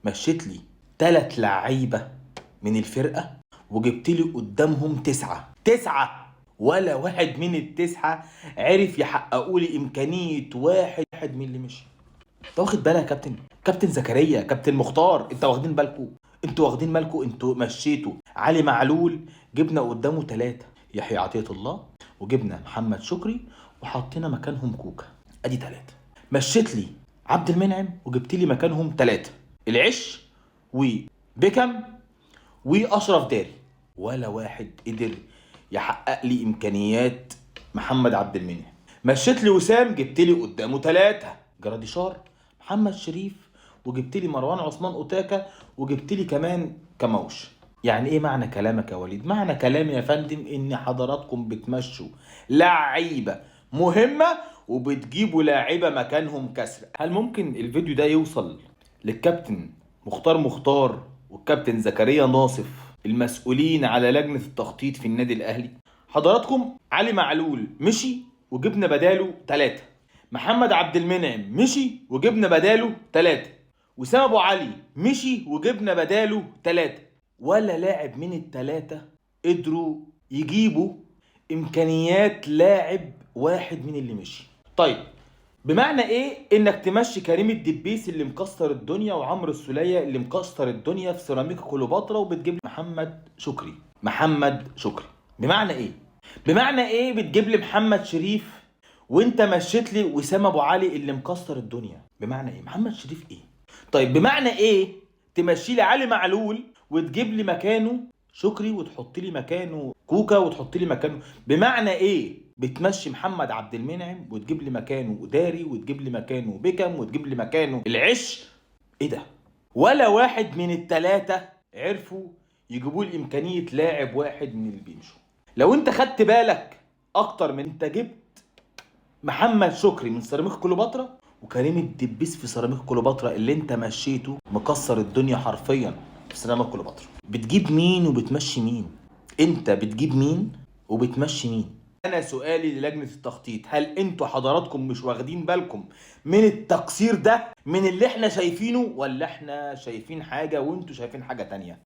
مشيت لي 3 لعيبه من الفرقه وجبت لي قدامهم 9 ولا واحد من ال9 عرف يحققوا لي امكانيه واحد من اللي مشي. انت واخد بالك يا كابتن؟ كابتن زكريا، كابتن مختار، انتوا واخدين بالكم انتوا مشيتوا علي معلول، جبنا قدامه 3 يحيى عطية الله، وجبنا محمد شكري، وحطينا مكانهم كوكا. ادي 3. مشيت لي عبد المنعم وجبت لي مكانهم 3، العش وبيكم واشرف داري. ولا واحد قدر يحقق لي امكانيات محمد عبد المنعم. مشيت لي وسام، جبت لي قدامه 3، جراديشار، محمد شريف، وجبت لي مروان عثمان اوتاكا، وجبت لي كمان كموش. يعني ايه معنى كلامك يا وليد؟ معنى كلامي يا فندم ان حضراتكم بتمشوا لعيبه مهمه وبتجيبوا لاعيبه مكانهم كسر. هل ممكن الفيديو ده يوصل للكابتن مختار والكابتن زكريا ناصف المسؤولين على لجنة التخطيط في النادي الأهلي؟ حضراتكم علي معلول مشي وجبنا بداله 3، محمد عبد المنعم مشي وجبنا بداله 3، وسام أبو علي مشي وجبنا بداله 3. ولا لاعب من ال3 قدروا يجيبوا إمكانيات لاعب واحد من اللي مشي. طيب، بمعنى ايه انك تمشي كريم الدبيس اللي مكسر الدنيا وعمرو السولية اللي مكسر الدنيا في سيراميكا كليوباترا وبتجيب لي محمد شكري؟ بمعنى ايه بتجيب لي محمد شريف وانت مشيت لي وسام ابو علي اللي مكسر الدنيا؟ بمعنى ايه محمد شريف ايه؟ طيب بمعنى ايه تمشي لي علي معلول وتجيب لي مكانه شكري وتحط لي مكانه كوكا وتحط لي مكانه؟ بمعنى ايه بتمشي محمد عبد المنعم وتجيب لي مكانه داري وتجيب لي مكانه بيكم وتجيب لي مكانه العش؟ ايه ده؟ ولا واحد من ال3 عرفوا يجيبوا لي امكانيه لاعب واحد من اللي بيمشوا. لو انت خدت بالك اكتر من انت جبت محمد شكري من سيراميكا كليوباترا وكريم الدبيس في سيراميكا كليوباترا اللي انت مشيته مكسر الدنيا حرفيا في سيراميكا كليوباترا. بتجيب مين وبتمشي مين؟ انت بتجيب مين وبتمشي مين؟ انا سؤالي للجنة التخطيط، هل انتوا حضراتكم مش واخدين بالكم من التقصير ده من اللي احنا شايفينه، ولا احنا شايفين حاجة وانتوا شايفين حاجة تانية؟